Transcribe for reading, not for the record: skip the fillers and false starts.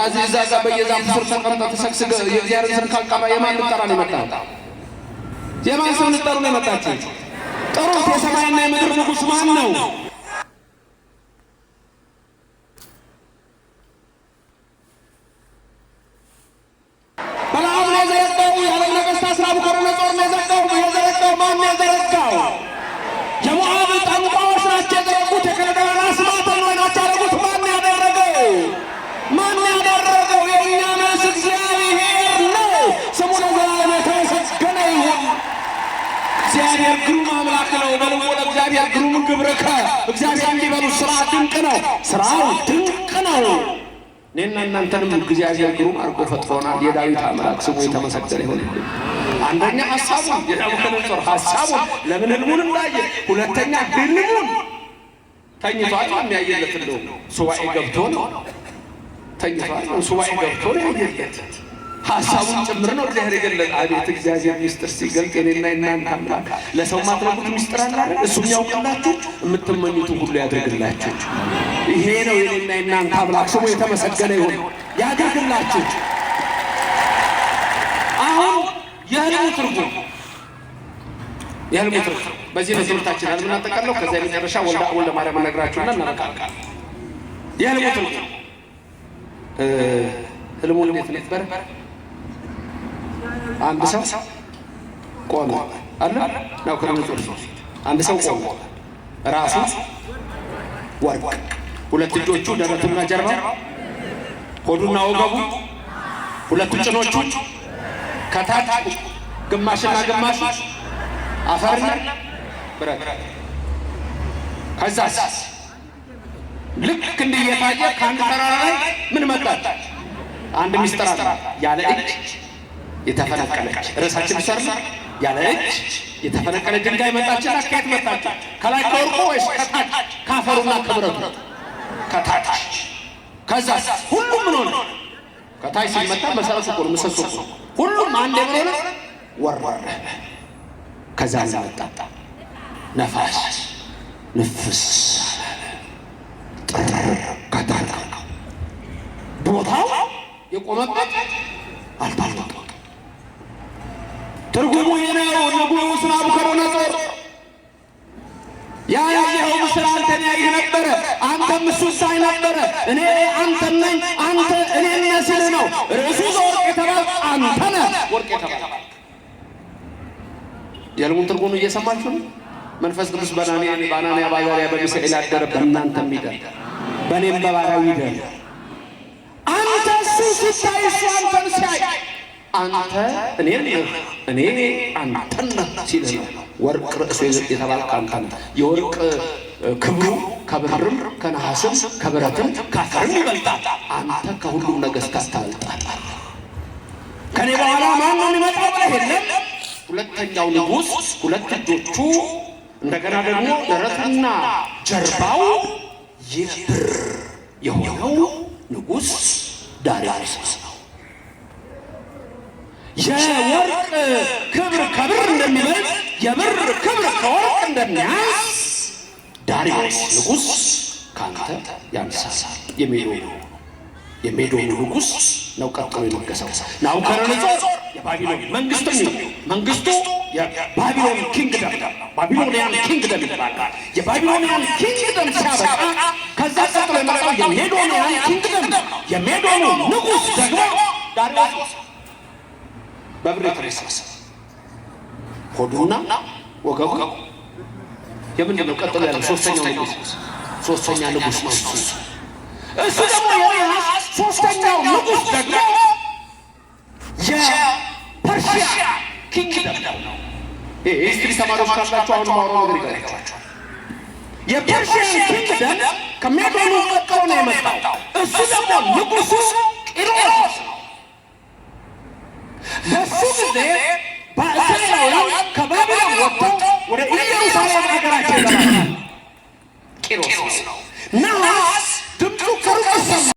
እዚህ እዛ ጋር በየዛፉ ስር ተቀምጠህ ተሰግስገህ የእግዚአብሔርን ስም ካልጠራ የማን ልጠራ ነው የመጣው? የማን ስም ልጠሩ ነው የመጣችሁት? ጥሩት። የሰማይና የምድር ንጉሥ ማን ነው? በለዓም ነው የዘረጋው። የዓለም ነገሥታት ናቡከደነፆር ነው የዘረጋው። ማን ነው የዘረጋው? የሞዓብ ጠንቋዮች ናቸው የዘረጉት። የከለዳውያን አስማተኞች ናቸው ያደረጉት። ማን ያደረገው? ማን ያደረገው? የእኛ መልስ እግዚአብሔር ነው። ስሙ ለዘላለም የተመሰገነ ይሁን። እግዚአብሔር ግሩም አምላክ ነው። በልቦ ለእግዚአብሔር ግሩም ግብርከ። እግዚአብሔር እንዲበሉ ስራ ድንቅ ነው። ስራው ድንቅ ነው። እኔና እናንተንም እግዚአብሔር ግሩም አድርጎ ፈጥሮናል። የዳዊት አምላክ ስሙ የተመሰገነ ይሁን። አንደኛ ሐሳቡን የናቡከደነፆር ሐሳቡን ለምን ህልሙን እንዳየ፣ ሁለተኛ ህልሙን ተኝቷል የሚያየለት ነው። ሱባኤ ገብቶ ነው ተኝቷል። ሱባኤ ገብቶ ነው ያየለት። ሐሳቡን ጭምር ነው እግዚአብሔር የገለጠ። አቤት እግዚአብሔር ሚስጥር ሲገልጥ የኔና የናንተ አምላክ ለሰው ማትረጉት ሚስጥር አለ አይደል? እሱም ያውቅላችሁ የምትመኙትን ሁሉ ያድርግላችሁ። ይሄ ነው የኔና የናንተ አምላክ ስሙ የተመሰገነ ይሁን። ያድርግላችሁ። አሁን የህልሙ ትርጉም በዚህ ነው ትምህርታችን አለ ምናጠቃለው። ከዛ የመጨረሻ ወልደ ማርያም ነግራችሁና እናረጋጋለን። የህልሙ ትርጉም ህልሙ እንዴት ነበር? አንድ ሰው ቆመ አለ ነው ከነጾር አንድ ሰው ቆመ። ራሱ ወርቅ፣ ሁለት እጆቹ ደረቱና ጀርባ፣ ሆዱና ወገቡ፣ ሁለት ጭኖቹ ከታች ግማሽና ግማሽ አፈርና ብረት። ከዛስ ልክ እንደየታየ ከአንድ ተራራ ላይ ምን መጣ? አንድ ሚስጥር አለ። ያለ እጅ የተፈነቀለች ርዕሳችን ሰርና ያለ እጅ የተፈነቀለ ድንጋይ መጣችና ከየት መጣች? ከላይ ከወርቁ ወይስ ከታች ካፈሩና ከብረቱ? ከታች። ከዛስ ሁሉም ምን ሆነ? ከታች ሲመጣ መሰረቱ ቆል ምሰሶ ሁሉም አንድ የሆነ ወረረ። ከዛ መጣ ነፋስ ንፍስ ከታች ቦታው የቆመበት አልታወቀም። ትርጉሙ ይሄ ነው። ንጉሡ ናቡከደነፆር ያየኸው ምስል አንተን ያይህ ነበረ፣ አንተም እሱን ሳይ ነበረ። እኔ አንተን ነኝ፣ አንተ እኔን ነህ ሲልህ ነው። ርዕሱ ዘወርቅ የተባልክ አንተ ነህ። ወርቅ የተባልክ የህልሙን ትርጉም እየሰማችሁ ነው። መንፈስ ቅዱስ በአናንያ በአዛርያ በሚሳኤል አደረ። በእናንተም ይደር፣ በእኔም በባሪያው ይደር። አንተ እሱን ስታይ እሱ አንተን ሲያይ አንተ እኔን እኔ አንተን ሲልህ ነው። ወርቅ ርዕሱ የተባልክ አንተ ነህ። የወርቅ ክብሩ ከብርም ከነሐስም ከብረትም ከአፈርም ይበልጣል። አንተ ከሁሉም ነገሥታት ታበልጣለህ። ከኔ በኋላ ማን ነው የሚመጣው ብለህ የለም። ሁለተኛው ንጉሥ ሁለት እጆቹ እንደገና ደግሞ ደረቱና ጀርባው የብር የሆነው ንጉሥ ዳርዮስ ነው። የወርቅ ክብር ከብር እንደሚበልጥ የብር ክብር ከወርቅ እንደሚያንስ ዳርዮስ ንጉሥ ካንተ ያንሳል። የሜዶኑ ንጉሥ ነው ቀጥሎ የነገሰው። ናቡከደነፆር የባቢሎን መንግስቱ የባቢሎን ኪንግደም ባቢሎኒያን ኪንግደም ይባላል። የባቢሎኒያን ኪንግደም ሲያበቃ ከዛ ቀጥሎ የመጣው የሜዶኒያን ኪንግደም የሜዶኑ ንጉሥ ደግሞ ዳርዮስ በብር የተረሰሰ ሆዱና ወገቡ የምንድን ነው? ቀጥሎ ያለው ሶስተኛ ንጉሥ ነው። እሱ ደግሞ የነሐስ ሶስተኛው ንጉሥ ደግሞ የፐርሺያ ኪንግደም ነው። ሂስትሪ ተማሪዎች ካላችሁ አሁን ማውራው ነገር ይገባችኋል። የፐርሺያን ኪንግደም ከሜዶኑ ቀጥሎ ነው የመጣው። እሱ ደግሞ ንጉሡ ቂሮስ ነው። በሱ ጊዜ በእስራኤላውያን ከባቢሎን ወጥተው ወደ ኢየሩሳሌም ሀገራቸው ይገባል። ቂሮስ ነው። ነሐስ ድምፁ ከሩቅ